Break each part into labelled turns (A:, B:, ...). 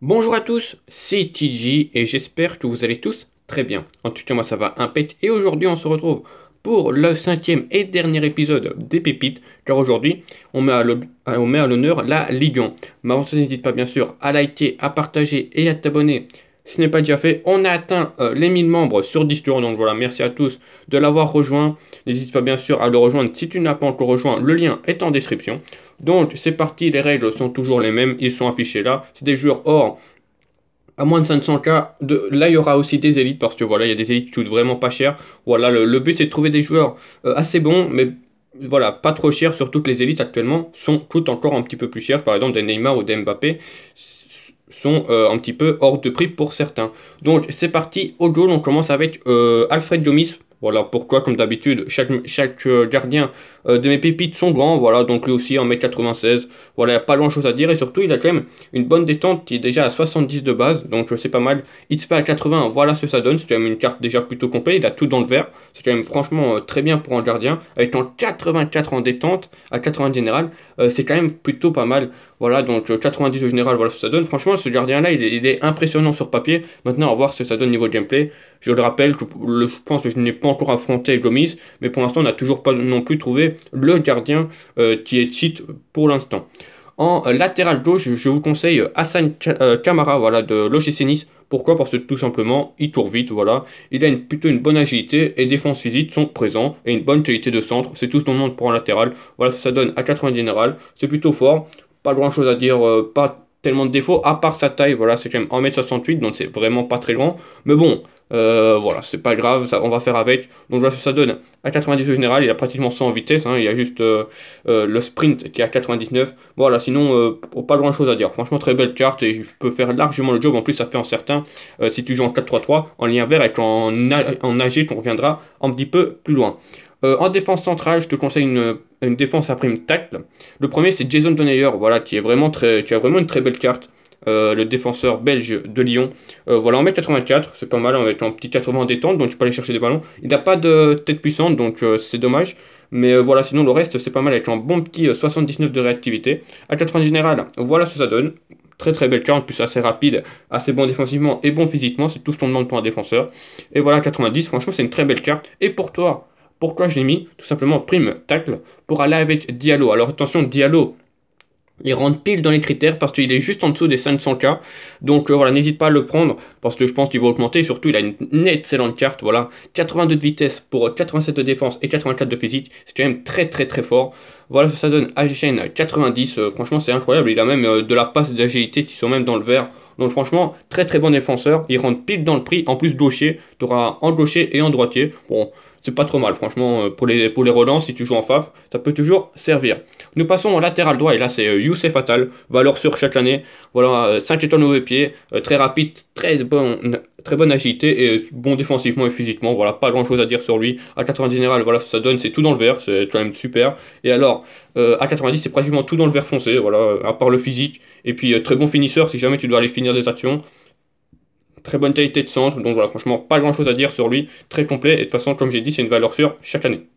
A: Bonjour à tous, c'est TG et j'espère que vous allez tous très bien. En tout cas, moi ça va impec et aujourd'hui on se retrouve pour le cinquième et dernier épisode des Pépites, car aujourd'hui on met à l'honneur la Ligue 1. Mais avant ça, n'hésite pas bien sûr à liker, à partager et à t'abonner. Si ce n'est pas déjà fait, on a atteint les 1000 membres sur Discord, donc voilà, merci à tous de l'avoir rejoint. N'hésite pas bien sûr à le rejoindre si tu n'as pas encore rejoint, le lien est en description. Donc c'est parti, les règles sont toujours les mêmes, ils sont affichés là. C'est des joueurs hors à moins de 500K. Là, il y aura aussi des élites parce que voilà, il y a des élites qui coûtent vraiment pas cher. Voilà, le but c'est de trouver des joueurs assez bons, mais voilà, pas trop cher, surtout que les élites actuellement coûtent encore un petit peu plus cher. Par exemple, des Neymar ou des Mbappé sont un petit peu hors de prix pour certains. Donc c'est parti, au goal, on commence avec Alfred Gomis. Voilà pourquoi, comme d'habitude, chaque gardien de mes pépites sont grands. Voilà, donc lui aussi 1m96. Voilà, il n'y a pas grand chose à dire. Et surtout, il a quand même une bonne détente qui est déjà à 70 de base. Donc c'est pas mal. XP à 80, voilà ce que ça donne. C'est quand même une carte déjà plutôt complète. Il a tout dans le vert. C'est quand même franchement très bien pour un gardien. Avec en 84 en détente, à 80 général, c'est quand même plutôt pas mal. Voilà, donc 90 au général, voilà ce que ça donne. Franchement, ce gardien-là, il est impressionnant sur papier. Maintenant, on va voir ce que ça donne niveau gameplay. Je le rappelle, je pense que je n'ai pas encore affronté Gomis, mais pour l'instant, on n'a toujours pas non plus trouvé le gardien qui est cheat pour l'instant. En latéral gauche, je vous conseille Hassan Kamara, voilà, de l'OGC Nice. Pourquoi? Parce que tout simplement, il court vite, voilà. Il a plutôt une bonne agilité et défense physique sont présents et une bonne qualité de centre. C'est tout ce qu'on demande pour un latéral. Voilà, ça donne à 80 général. C'est plutôt fort. Pas grand chose à dire, pas tellement de défauts, à part sa taille, voilà, c'est quand même 1m68, donc c'est vraiment pas très grand. Mais bon, voilà, c'est pas grave, ça, on va faire avec. Donc voilà ce que ça donne. À 90 au général, il a pratiquement 100 en vitesse, hein, il y a juste le sprint qui est à 99. Voilà, sinon, pas grand chose à dire. Franchement, très belle carte et je peux faire largement le job. En plus, ça fait en certain, si tu joues en 4-3-3, en lien vert avec en AG, on reviendra un petit peu plus loin. En défense centrale, je te conseille une défense à prime tacle. Le premier, c'est Jason Denayer, voilà, qui a vraiment une très belle carte. Le défenseur belge de Lyon. Voilà, en 1m84, c'est pas mal, avec un petit 80 en détente, donc tu peux aller chercher des ballons. Il n'a pas de tête puissante, donc c'est dommage. Mais voilà, sinon le reste, c'est pas mal, avec un bon petit 79 de réactivité. À 80 général, voilà ce que ça donne. Très très belle carte, en plus assez rapide, assez bon défensivement et bon physiquement, c'est tout ce qu'on demande pour un défenseur. Et voilà, 90, franchement, c'est une très belle carte. Et pour toi, pourquoi je l'ai mis? Tout simplement prime tacle pour aller avec Diallo. Alors attention, Diallo, il rentre pile dans les critères parce qu'il est juste en dessous des 500K. Donc voilà, n'hésite pas à le prendre parce que je pense qu'il va augmenter. Surtout, il a une excellente carte. Voilà, 82 de vitesse pour 87 de défense et 84 de physique. C'est quand même très très très fort. Voilà ce que ça donne à chaîne 90. Franchement, c'est incroyable. Il a même de la passe d'agilité qui sont même dans le vert. Donc franchement, très très bon défenseur. Il rentre pile dans le prix. En plus, gaucher. Tu auras en gaucher et en droitier. Bon, c'est pas trop mal. Franchement, pour les relances, si tu joues en faf, ça peut toujours servir. Nous passons au latéral droit. Et là, c'est Youssef Attal. Valeur sûre chaque année. Voilà, 5 étoiles au pied. Très rapide, très bonne agilité et bon défensivement et physiquement. Voilà, pas grand chose à dire sur lui. À 90 général, voilà, ça donne, c'est tout dans le vert. C'est quand même super. Et alors, à 90, c'est pratiquement tout dans le vert foncé. Voilà, à part le physique. Et puis, très bon finisseur si jamais tu dois aller finir des actions. Très bonne qualité de centre, donc voilà, franchement, pas grand chose à dire sur lui, très complet, et de toute façon, comme j'ai dit, c'est une valeur sûre chaque année.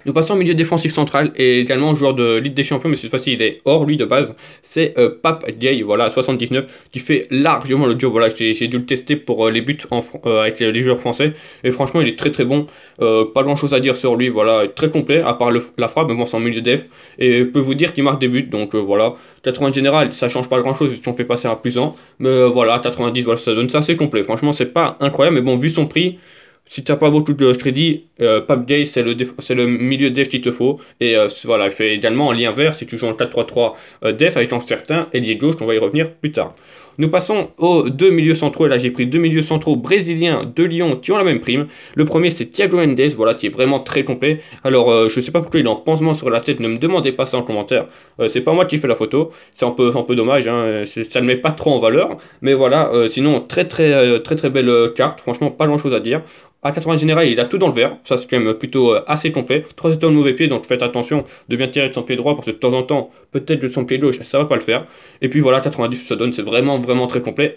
A: Nous passons au milieu défensif central et également joueur de Ligue des Champions, mais cette fois-ci il est hors lui de base. C'est Pape Gay, voilà, 79, qui fait largement le job. Voilà, j'ai dû le tester pour les buts avec les joueurs français et franchement il est très très bon. Pas grand chose à dire sur lui, voilà, très complet, à part la frappe, mais bon, c'est en milieu def. Et je peux vous dire qu'il marque des buts, donc voilà. 80 général, ça change pas grand chose si on fait passer un plus 1. Mais voilà, 90, voilà, ça donne ça, c'est complet. Franchement, c'est pas incroyable, mais bon, vu son prix. Si t'as pas beaucoup de crédit, Pape Gay c'est le milieu def qu'il te faut. Et voilà, il fait également en lien vert si tu joues en 4-3-3 def avec un certain ailier gauche, on va y revenir plus tard. Nous passons aux deux milieux centraux, et là j'ai pris deux milieux centraux brésiliens de Lyon qui ont la même prime. Le premier c'est Thiago Mendes, voilà, qui est vraiment très complet. Alors je sais pas pourquoi il est en pansement sur la tête, ne me demandez pas ça en commentaire. C'est pas moi qui fais la photo, c'est un peu dommage, hein, ça ne met pas trop en valeur. Mais voilà, sinon très très belle carte, franchement pas grand chose à dire. À 80 général, il a tout dans le vert, ça c'est quand même plutôt assez complet. 3 étoiles de mauvais pied, donc faites attention de bien tirer de son pied droit, parce que de temps en temps, peut-être de son pied gauche, ça va pas le faire. Et puis voilà, 90, ça donne, c'est vraiment très complet,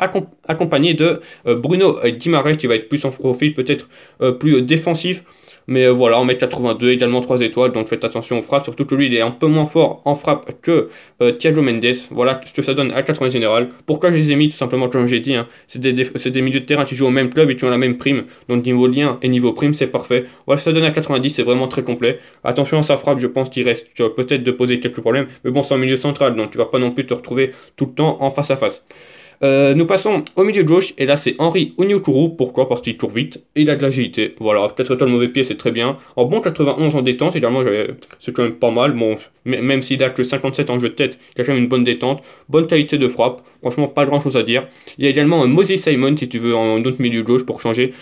A: accompagné de Bruno Guimaraes, qui va être plus en profil, peut-être plus défensif. Mais voilà, on met 82, également 3 étoiles, donc faites attention aux frappes, surtout que lui il est un peu moins fort en frappe que Thiago Mendes. Voilà ce que ça donne à 80 général. Pourquoi je les ai mis? Tout simplement comme j'ai dit, hein, c'est des milieux de terrain qui jouent au même club et qui ont la même prime. Donc niveau lien et niveau prime, c'est parfait. Voilà, ça donne à 90, c'est vraiment très complet. Attention à sa frappe, je pense qu'il reste peut-être de poser quelques problèmes, mais bon, c'est en milieu central, donc tu vas pas non plus te retrouver tout le temps en face à face. Nous passons au milieu de gauche, et là c'est Henri Onyekuru. Pourquoi? Parce qu'il court vite, et il a de l'agilité. Voilà, peut-être étoile mauvais pied, c'est très bien. En bon 91 en détente, également, c'est quand même pas mal. Bon, même s'il a que 57 en jeu de tête, il a quand même une bonne détente, bonne qualité de frappe. Franchement, pas grand chose à dire. Il y a également Moses Simon, si tu veux, en autre milieu de gauche pour changer,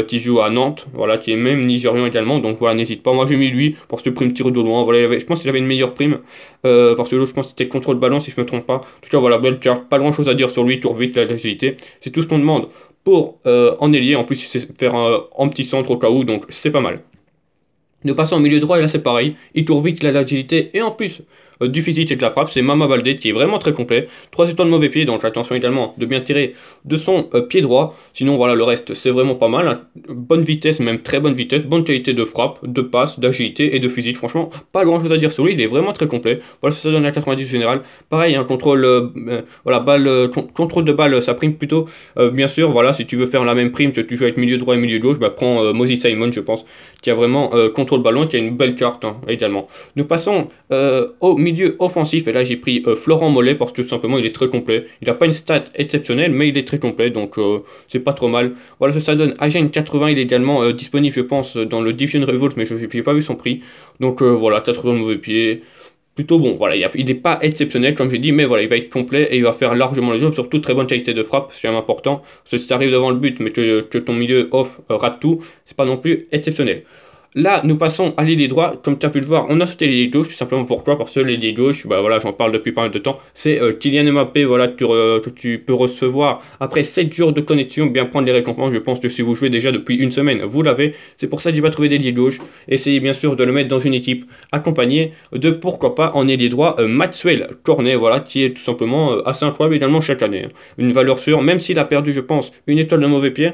A: qui joue à Nantes, voilà, qui est même nigérian également. Donc voilà, n'hésite pas. Moi j'ai mis lui pour ce prime tir de loin. Voilà, je pense qu'il avait une meilleure prime, parce que l'autre, je pense que c'était contrôle ballon, si je me trompe pas. En tout cas, voilà, belle carte, pas grand chose à dire sur lui. Vite, l'agilité, c'est tout ce qu'on demande pour en ailier. En plus, il sait faire en petit centre au cas où, donc c'est pas mal. Nous passons au milieu droit, et là c'est pareil, il tourne vite, il a l'agilité, et en plus du physique et de la frappe, c'est Mama Baldé qui est vraiment très complet. 3 étoiles de mauvais pied, donc attention également de bien tirer de son pied droit. Sinon voilà, le reste c'est vraiment pas mal, hein. Bonne vitesse, même très bonne vitesse, bonne qualité de frappe, de passe, d'agilité et de physique. Franchement, pas grand chose à dire sur lui, il est vraiment très complet. Voilà, ça donne à 90 général. Pareil, un contrôle, voilà, contrôle de balle, ça prime plutôt. Bien sûr, voilà, si tu veux faire la même prime que tu joues avec milieu droit et milieu gauche, bah prends Moses Simon, je pense, qui a vraiment contrôle le ballon, qui a une belle carte, hein, également. Nous passons au milieu offensif, et là j'ai pris Florent Mollet parce que tout simplement il est très complet. Il n'a pas une stat exceptionnelle, mais il est très complet, donc c'est pas trop mal. Voilà ce que ça donne. Agen 80, il est également disponible, je pense, dans le Division Revolt, mais je n'ai pas vu son prix. Donc voilà, 80 de mauvais pied. Plutôt bon, voilà, il n'est pas exceptionnel comme j'ai dit, mais voilà, il va être complet et il va faire largement le job, surtout très bonne qualité de frappe, c'est quand même important, parce que si tu arrives devant le but mais que ton milieu off rate tout, c'est pas non plus exceptionnel. Là, nous passons à l'ailier droit. Comme tu as pu le voir, on a sauté l'ailier gauche. Tout simplement pourquoi? Parce que l'ailier gauche, bah voilà, j'en parle depuis pas mal de temps. C'est Kylian Mbappé, voilà, que tu peux recevoir après 7 jours de connexion, bien prendre les récompenses. Je pense que si vous jouez déjà depuis une semaine, vous l'avez. C'est pour ça que j'ai pas trouvé d'ailier gauche. Essayez bien sûr de le mettre dans une équipe accompagnée de, pourquoi pas, en ailier droit, Maxwell Cornet, voilà, qui est tout simplement assez incroyable également chaque année. Une valeur sûre, même s'il a perdu, je pense, une étoile de mauvais pied.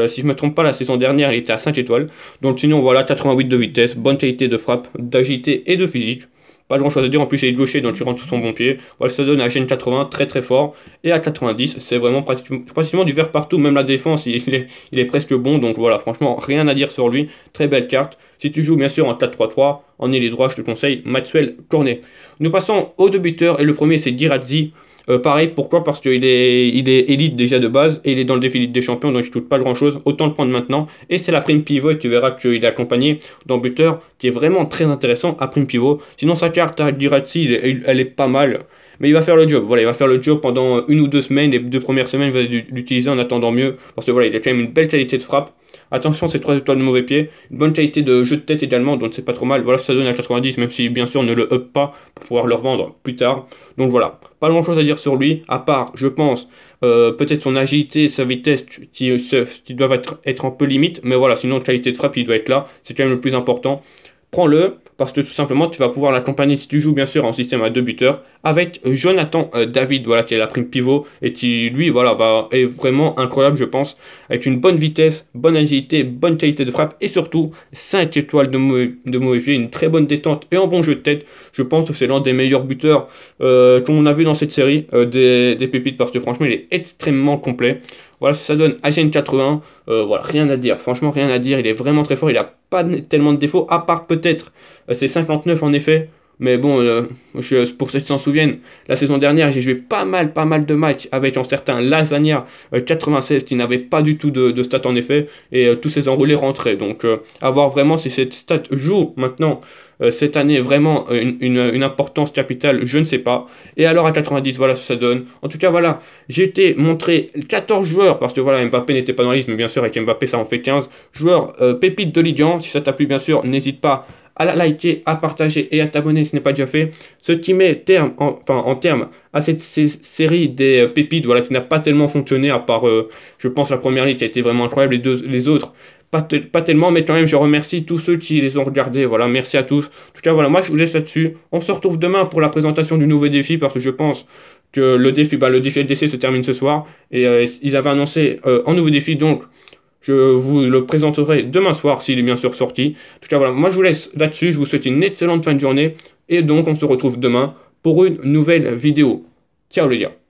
A: Si je ne me trompe pas, la saison dernière, il était à 5 étoiles. Donc sinon, voilà, 88 de vitesse, bonne qualité de frappe, d'agilité et de physique. Pas grand chose à dire, en plus il est gaucher, donc il rentre sur son bon pied. Voilà, ça donne à Gen 80 très très fort. Et à 90, c'est vraiment pratiquement du vert partout, même la défense, il est presque bon. Donc voilà, franchement, rien à dire sur lui. Très belle carte. Si tu joues bien sûr en 4-3-3, en ailier droit, je te conseille Maxwell Cornet. Nous passons aux deux buteurs, et le premier c'est Guirassy. Pareil, pourquoi? Parce qu'il est élite déjà de base, et il est dans le défi Ligue des Champions, donc il ne coûte pas grand chose, autant le prendre maintenant. Et c'est la prime pivot, et tu verras qu'il est accompagné d'un buteur qui est vraiment très intéressant à prime pivot. Sinon sa carte à Guirassy, elle est pas mal, mais il va faire le job. Voilà, il va faire le job pendant 1 ou 2 semaines. Les 2 premières semaines, il va l'utiliser en attendant mieux, parce que voilà, il a quand même une belle qualité de frappe. Attention, c'est 3 étoiles de mauvais pied. Une bonne qualité de jeu de tête également, donc c'est pas trop mal. Voilà, ça donne à 90, même si bien sûr on ne le up pas pour pouvoir le revendre plus tard. Donc voilà, pas grand chose à dire sur lui, à part, je pense, peut-être son agilité, sa vitesse qui doivent être un peu limite. Mais voilà, sinon, qualité de frappe, il doit être là. C'est quand même le plus important. Prends-le, parce que tout simplement tu vas pouvoir l'accompagner si tu joues bien sûr en système à 2 buteurs avec Jonathan David, voilà, qui est la prime pivot et qui lui voilà est vraiment incroyable, je pense, avec une bonne vitesse, bonne agilité, bonne qualité de frappe et surtout 5 étoiles de mauvais pied, une très bonne détente et un bon jeu de tête. Je pense que c'est l'un des meilleurs buteurs qu'on a vu dans cette série des pépites, parce que franchement il est extrêmement complet. Voilà, ça donne Agen 80, voilà, rien à dire, franchement rien à dire, il est vraiment très fort, il a pas tellement de défauts, à part peut-être c'est 59 en effet, mais bon, pour ceux qui s'en souviennent, la saison dernière j'ai joué pas mal de matchs avec un certain Lasagna 96 qui n'avait pas du tout de stats en effet, et tous ces enroulés rentraient, donc à voir vraiment si cette stat joue maintenant cette année vraiment une importance capitale, je ne sais pas. Et alors à 90, voilà ce que ça donne. En tout cas voilà, j'ai été montré 14 joueurs, parce que voilà, Mbappé n'était pas dans la liste, mais bien sûr avec Mbappé ça en fait 15 joueurs pépites de Ligue 1. Si ça t'a plu bien sûr, n'hésite pas à la liker, à partager et à t'abonner si ce n'est pas déjà fait. Ce qui met terme, en terme à cette série des pépites, voilà, qui n'a pas tellement fonctionné, à part, je pense, la première ligue qui a été vraiment incroyable, les autres, pas tellement, mais quand même, je remercie tous ceux qui les ont regardés. Voilà, merci à tous. En tout cas, voilà, moi, je vous laisse là-dessus. On se retrouve demain pour la présentation du nouveau défi, parce que je pense que le défi LDC se termine ce soir. Et ils avaient annoncé un nouveau défi, donc je vous le présenterai demain soir, s'il est bien sûr sorti. En tout cas, voilà, moi, je vous laisse là-dessus. Je vous souhaite une excellente fin de journée. Et donc, on se retrouve demain pour une nouvelle vidéo. Ciao les gars.